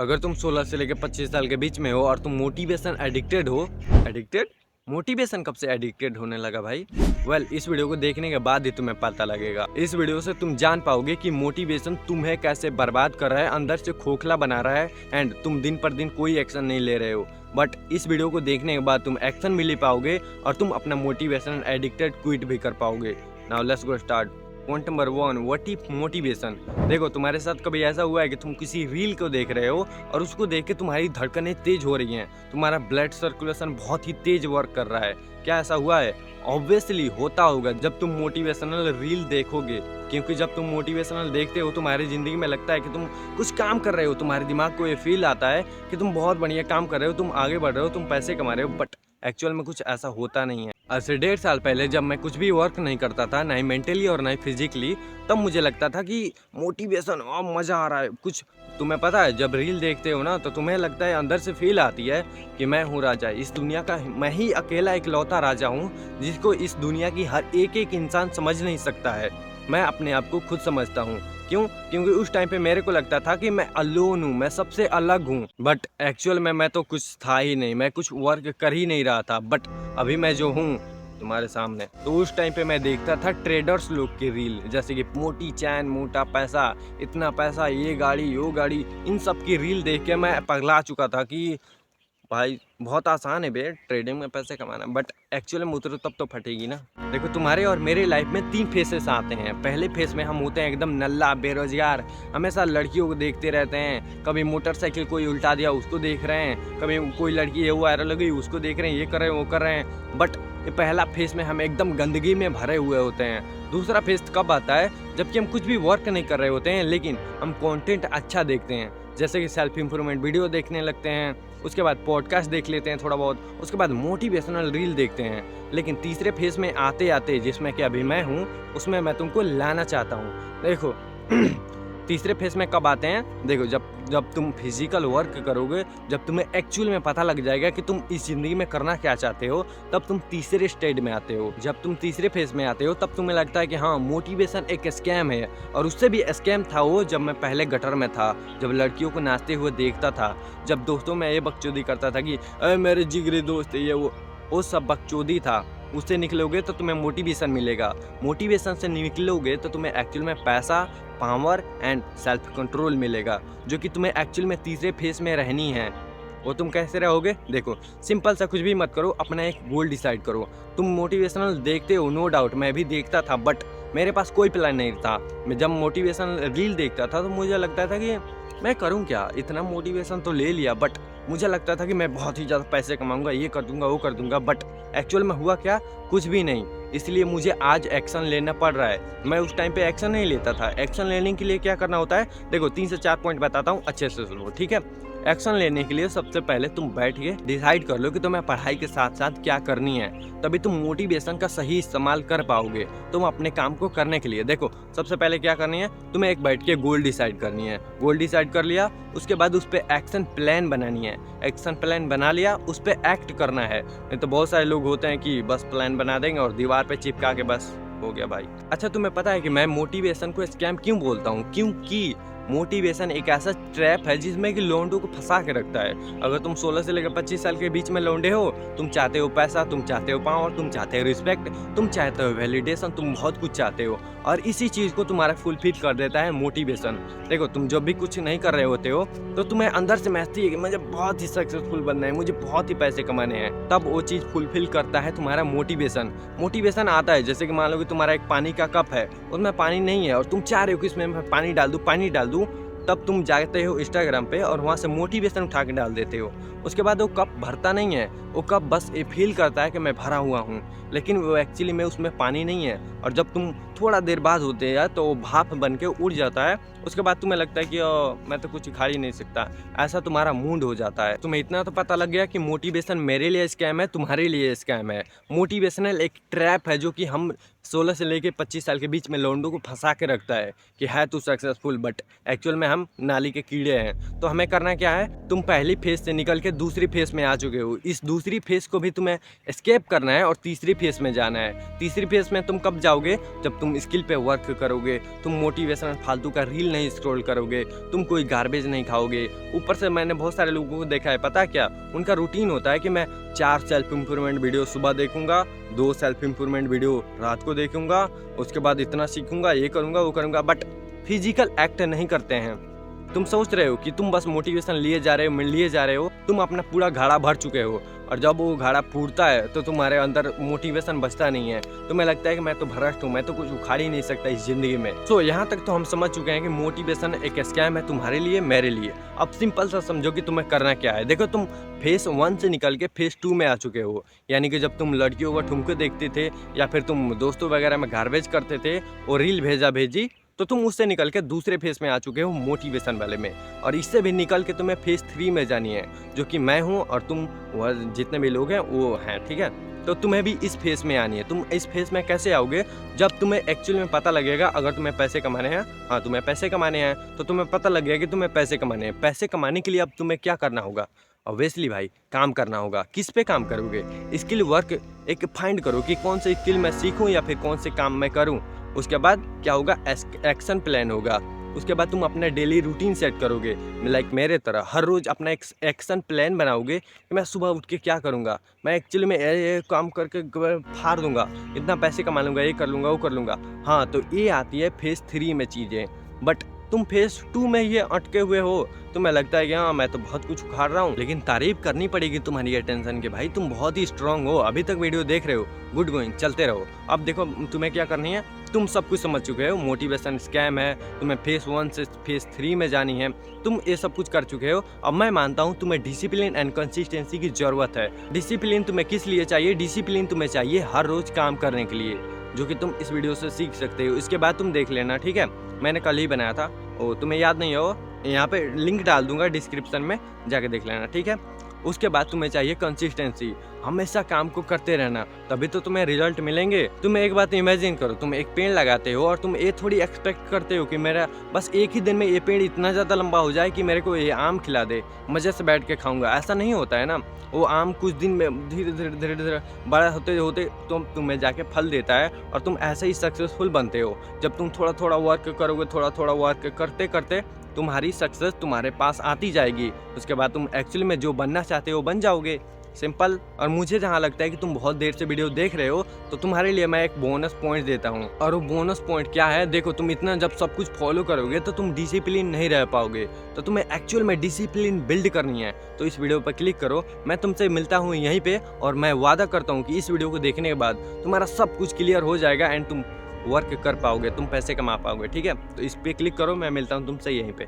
अगर तुम 16 से लेकर 25 साल के बीच में हो और तुम मोटिवेशन एडिक्टेड हो, एडिक्टेड मोटिवेशन कब से एडिक्टेड होने लगा भाई? इस वीडियो को देखने के बाद ही तुम्हें पता लगेगा। इस वीडियो से तुम जान पाओगे कि मोटिवेशन तुम्हें कैसे बर्बाद कर रहा है, अंदर से खोखला बना रहा है एंड तुम दिन पर दिन कोई एक्शन नहीं ले रहे हो। बट इस वीडियो को देखने के बाद तुम एक्शन भी ले पाओगे और तुम अपना मोटिवेशन एडिक्टेड क्विट भी कर पाओगे। Now let's go start. Point number 1, what is motivation. देखो, तुम्हारे साथ कभी ऐसा हुआ है कि तुम किसी रील को देख रहे हो और उसको देख के तुम्हारी धड़कनें तेज हो रही हैं, तुम्हारा ब्लड सर्कुलेशन बहुत ही तेज वर्क कर रहा है। क्या ऐसा हुआ है? ऑब्वियसली होता होगा जब तुम मोटिवेशनल रील देखोगे, क्योंकि जब तुम मोटिवेशनल देखते हो तुम्हारी जिंदगी में लगता है कि तुम कुछ काम कर रहे हो, तुम्हारे दिमाग को ये फील आता है कि तुम बहुत बढ़िया काम कर रहे हो, तुम आगे बढ़ रहे हो, तुम पैसे कमा रहे हो। बट एक्चुअल में कुछ ऐसा होता नहीं है। आज से 1.5 साल पहले जब मैं कुछ भी वर्क नहीं करता था, ना ही मेंटली और ना ही फिजिकली, तब मुझे लगता था कि मोटिवेशन और मज़ा आ रहा है कुछ। तुम्हें पता है, जब रील देखते हो ना तो तुम्हें लगता है, अंदर से फील आती है कि मैं हूँ राजा इस दुनिया का, मैं ही अकेला इकलौता राजा हूँ जिसको इस दुनिया की हर एक इंसान समझ नहीं सकता है। मैं अपने आप को खुद समझता हूँ। क्यों? क्योंकि उस टाइम पे मेरे को लगता था कि मैं अलोन हूँ, मैं सबसे अलग हूँ। बट एक्चुअल में मैं तो कुछ था ही नहीं, मैं कुछ वर्क कर ही नहीं रहा था। बट अभी मैं जो हूँ तुम्हारे सामने, तो उस टाइम पे मैं देखता था ट्रेडर्स लोग की रील, जैसे कि मोटी चैन, मोटा पैसा, इतना पैसा, ये गाड़ी, वो गाड़ी, इन सब की रील देख के मैं पगला चुका था कि भाई बहुत आसान है बे ट्रेडिंग में पैसे कमाना। बट एक्चुअली में उतरो तब तो फटेगी ना। देखो, तुम्हारे और मेरे लाइफ में 3 फेसेस आते हैं। पहले फेस में हम होते हैं एकदम नल्ला बेरोजगार, हमेशा लड़कियों को देखते रहते हैं, कभी मोटरसाइकिल कोई उल्टा दिया उसको देख रहे हैं, कभी कोई लड़की ये वायरल हो गई उसको देख रहे हैं, ये कर रहे हैं वो कर रहे हैं। बट ये पहला फेस में हम एकदम गंदगी में भरे हुए होते हैं। दूसरा फेस कब आता है? जबकि हम कुछ भी वर्क नहीं कर रहे होते हैं, लेकिन हम कंटेंट अच्छा देखते हैं, जैसे कि सेल्फ इंप्रूवमेंट वीडियो देखने लगते हैं, उसके बाद पॉडकास्ट देख लेते हैं थोड़ा बहुत, उसके बाद मोटिवेशनल रील देखते हैं। लेकिन तीसरे फेज में आते आते, जिसमें कि अभी मैं हूँ, उसमें मैं तुमको लाना चाहता हूँ। देखो तीसरे फेज में कब आते हैं? देखो, जब तुम फिजिकल वर्क करोगे, जब तुम्हें एक्चुअल में पता लग जाएगा कि तुम इस जिंदगी में करना क्या चाहते हो, तब तुम तीसरे स्टेज में आते हो। जब तुम तीसरे फेज में आते हो तब तुम्हें लगता है कि हाँ, मोटिवेशन एक स्कैम है। और उससे भी स्कैम था वो जब मैं पहले गटर में था, जब लड़कियों को नाचते हुए देखता था, जब दोस्तों में ये बकचोदी करता था कि अरे मेरे जिगरी दोस्त ये वो सब बकचोदी था। उससे निकलोगे तो तुम्हें मोटिवेशन मिलेगा, मोटिवेशन से निकलोगे तो तुम्हें एक्चुअल में पैसा, पावर एंड सेल्फ कंट्रोल मिलेगा, जो कि तुम्हें एक्चुअल में तीसरे फेज में रहनी है। वो तुम कैसे रहोगे? देखो, सिंपल सा कुछ भी मत करो, अपना एक गोल डिसाइड करो। तुम मोटिवेशनल देखते हो, नो डाउट मैं भी देखता था, बट मेरे पास कोई प्लान नहीं था। मैं जब मोटिवेशनल रील देखता था तो मुझे लगता था कि मैं करूं क्या, इतना मोटिवेशन तो ले लिया, बट मुझे लगता था कि मैं बहुत ही ज़्यादा पैसे कमाऊंगा, ये कर दूंगा वो कर दूंगा। बट एक्चुअल में हुआ क्या? कुछ भी नहीं। इसलिए मुझे आज एक्शन लेना पड़ रहा है। मैं उस टाइम पे एक्शन नहीं लेता था। एक्शन लेने के लिए क्या करना होता है? देखो, 3 से 4 पॉइंट बताता हूँ, अच्छे से सुनो, ठीक है? एक्शन लेने के लिए सबसे पहले तुम बैठ के डिसाइड कर लो कि तुम्हें पढ़ाई के साथ साथ क्या करनी है, तभी तुम मोटिवेशन का सही इस्तेमाल कर पाओगे तुम अपने काम को करने के लिए। देखो, सबसे पहले क्या करनी है, तुम्हें एक बैठ के गोल डिसाइड करनी है। गोल डिसाइड कर लिया, उसके बाद उस पर एक्शन प्लान बनानी है। एक्शन प्लान बना लिया, उस पर एक्ट करना है। नहीं तो बहुत सारे लोग होते हैं कि बस प्लान बना देंगे और दीवार पे चिपका के बस हो गया भाई। अच्छा, तुम्हें पता है कि मैं मोटिवेशन को स्कैम क्यों बोलता हूँ? क्योंकि मोटिवेशन एक ऐसा ट्रैप है जिसमें कि लौंडों को फंसा के रखता है। अगर तुम 16 से लेकर 25 साल के बीच में लौंडे हो, तुम चाहते हो पैसा, तुम चाहते हो पावर, तुम चाहते हो रिस्पेक्ट, तुम चाहते हो वैलिडेशन, तुम बहुत कुछ चाहते हो, और इसी चीज़ को तुम्हारा फुलफिल कर देता है मोटिवेशन। देखो, तुम जब भी कुछ नहीं कर रहे होते हो तो तुम्हें अंदर से महसूस है कि मुझे बहुत ही सक्सेसफुल बनना है, मुझे बहुत ही पैसे कमाने हैं, तब वो चीज़ फुलफिल करता है तुम्हारा मोटिवेशन। मोटिवेशन आता है, जैसे कि मान लो कि तुम्हारा एक पानी का कप है, उसमें पानी नहीं है और तुम चाह रहे हो कि इसमें मैं पानी डाल दूँ, तब तुम जाते हो इंस्टाग्राम पे और वहाँ से मोटिवेशन उठा के डाल देते हो। उसके बाद वो कप भरता नहीं है, वो कप बस ये फील करता है कि मैं भरा हुआ हूँ, लेकिन वो एक्चुअली में उसमें पानी नहीं है। और जब तुम थोड़ा देर बाद होते हैं तो वो भाप बन के उड़ जाता है। उसके बाद तुम्हें लगता है कि मैं तो कुछ खा ही नहीं सकता, ऐसा तुम्हारा मूड हो जाता है। तुम्हें इतना तो पता लग गया कि मोटिवेशन मेरे लिए स्कैम है, तुम्हारे लिए स्कैम है। मोटिवेशनल एक ट्रैप है जो कि हम 16 से लेके 25 साल के बीच में लौंडों को फंसा के रखता है कि है तू सक्सेसफुल, बट एक्चुअल में हम नाली के कीड़े हैं। तो हमें करना क्या है, तुम पहली फेज से निकल के दूसरी फेज में आ चुके हो, इस दूसरी फेज को भी तुम्हें एस्केप करना है और तीसरी फेज में जाना है। तीसरी फेज में तुम कब जाओगे, जब तुम स्किल पे वर्क करोगे, तुम मोटिवेशनल फालतू का रील नहीं स्क्रॉल करोगे, तुम कोई गार्बेज नहीं खाओगे। ऊपर से मैंने बहुत सारे लोगों को देखा है, पता क्या उनका रूटीन होता है कि मैं 4 सेल्फ इंप्रूवमेंट वीडियो सुबह देखूंगा, 2 सेल्फ इंप्रूवमेंट वीडियो रात को देखूंगा, उसके बाद इतना सीखूंगा, ये करूंगा वो करूंगा, बट फिजिकल एक्ट नहीं करते हैं। तुम सोच रहे हो कि तुम बस मोटिवेशन लिए जा रहे हो, तुम अपना पूरा घड़ा भर चुके हो, और जब वो घड़ा फूटता है तो तुम्हारे अंदर मोटिवेशन बचता नहीं है। तुम्हें लगता है कि मैं तो भ्रष्ट हूँ, मैं तो कुछ उखाड़ ही नहीं सकता इस जिंदगी में। सो यहाँ तक तो हम समझ चुके हैं कि मोटिवेशन एक स्कैम है तुम्हारे लिए, मेरे लिए। अब सिंपल सा समझो कि तुम्हें करना क्या है। देखो, तुम फेज 1 से निकल के फेज 2 में आ चुके हो, यानी कि जब तुम लड़कियों को ठुमके देखते थे या फिर तुम दोस्तों वगैरह में गार्बेज करते थे और रील भेजी, तो तुम उससे निकल के दूसरे फेज में आ चुके हो, मोटिवेशन वाले में। और इससे भी निकल के तुम्हें फेज 3 में जानी है, जो कि मैं हूँ और तुम जितने भी लोग हैं वो हैं, ठीक है। तो तुम्हें भी इस फेज में आनी है। तुम इस फेज में कैसे आओगे, जब तुम्हें एक्चुअल में पता लगेगा, अगर तुम्हें पैसे कमाने हैं, हाँ तुम्हें पैसे कमाने हैं, तो तुम्हें पता लग गया कि तुम्हें पैसे कमाने हैं। पैसे कमाने के लिए अब तुम्हें क्या करना होगा, ऑब्वियसली भाई काम करना होगा। किस पे काम करोगे, स्किल वर्क एक फाइंड करो कि कौन सी स्किल मैं सीखूं या फिर कौन से काम मैं करूं। उसके बाद क्या होगा, एक्शन प्लान होगा। उसके बाद तुम अपना डेली रूटीन सेट करोगे, लाइक मेरे तरह हर रोज़ अपना एक एक्शन प्लान बनाओगे कि मैं सुबह उठ के क्या करूँगा, मैं एक्चुअली में ये काम करके फाड़ दूंगा, इतना पैसे कमा लूँगा, ये कर लूँगा वो कर लूँगा। हाँ, तो ये आती है फेज 3 में चीज़ें। बट तुम फेज 2 में ये अटके हुए हो, तुम्हें लगता है कि हाँ मैं तो बहुत कुछ उखाड़ रहा हूँ, लेकिन तारीफ करनी पड़ेगी तुम्हारी अटेंशन के, भाई तुम बहुत ही स्ट्रांग हो, अभी तक वीडियो देख रहे हो, गुड गोइंग, चलते रहो। अब देखो तुम्हें क्या करनी है, तुम सब कुछ समझ चुके हो, मोटिवेशन स्कैम है, तुम्हें फेज 1 से फेज 3 में जानी है, तुम ये सब कुछ कर चुके हो। अब मैं मानता हूँ तुम्हें डिसिप्लिन एंड कंसिस्टेंसी की जरूरत है। डिसिप्लिन तुम्हें किस लिए चाहिए, डिसिप्लिन तुम्हें चाहिए हर रोज काम करने के लिए, जो कि तुम इस वीडियो से सीख सकते हो। इसके बाद तुम देख लेना, ठीक है, मैंने कल ही बनाया था, ओ तुम्हें याद नहीं हो, यहाँ पे लिंक डाल दूंगा डिस्क्रिप्शन में, जाके देख लेना, ठीक है। उसके बाद तुम्हें चाहिए कंसिस्टेंसी, हमेशा काम को करते रहना, तभी तो तुम्हें रिजल्ट मिलेंगे। तुम एक बात इमेजिन करो, तुम एक पेड़ लगाते हो और तुम ये थोड़ी एक्सपेक्ट करते हो कि मेरा बस एक ही दिन में ये पेड़ इतना ज़्यादा लंबा हो जाए कि मेरे को ये आम खिला दे, मज़े से बैठ के खाऊंगा। ऐसा नहीं होता है ना, वो आम कुछ दिन में धीरे धीरे बड़ा होते होते तुम्हें जाके फल देता है, और तुम ऐसे ही सक्सेसफुल बनते हो। जब तुम थोड़ा थोड़ा वर्क करोगे, थोड़ा थोड़ा वर्क करते करते तुम्हारी सक्सेस तुम्हारे पास आती जाएगी। उसके बाद तुम एक्चुअली में जो बनना चाहते हो बन जाओगे, सिंपल। और मुझे जहाँ लगता है कि तुम बहुत देर से वीडियो देख रहे हो, तो तुम्हारे लिए मैं एक बोनस पॉइंट देता हूँ। और वो बोनस पॉइंट क्या है, देखो तुम इतना जब सब कुछ फॉलो करोगे तो तुम डिसिप्लिन नहीं रह पाओगे, तो तुम्हें एक्चुअल में डिसिप्लिन बिल्ड करनी है। तो इस वीडियो पर क्लिक करो, मैं तुमसे मिलता हूँ यहीं पे, और मैं वादा करता हूँ कि इस वीडियो को देखने के बाद तुम्हारा सब कुछ क्लियर हो जाएगा एंड तुम वर्क कर पाओगे, तुम पैसे कमा पाओगे, ठीक है। तो इस पे क्लिक करो, मैं मिलता हूँ तुमसे यहीं पे।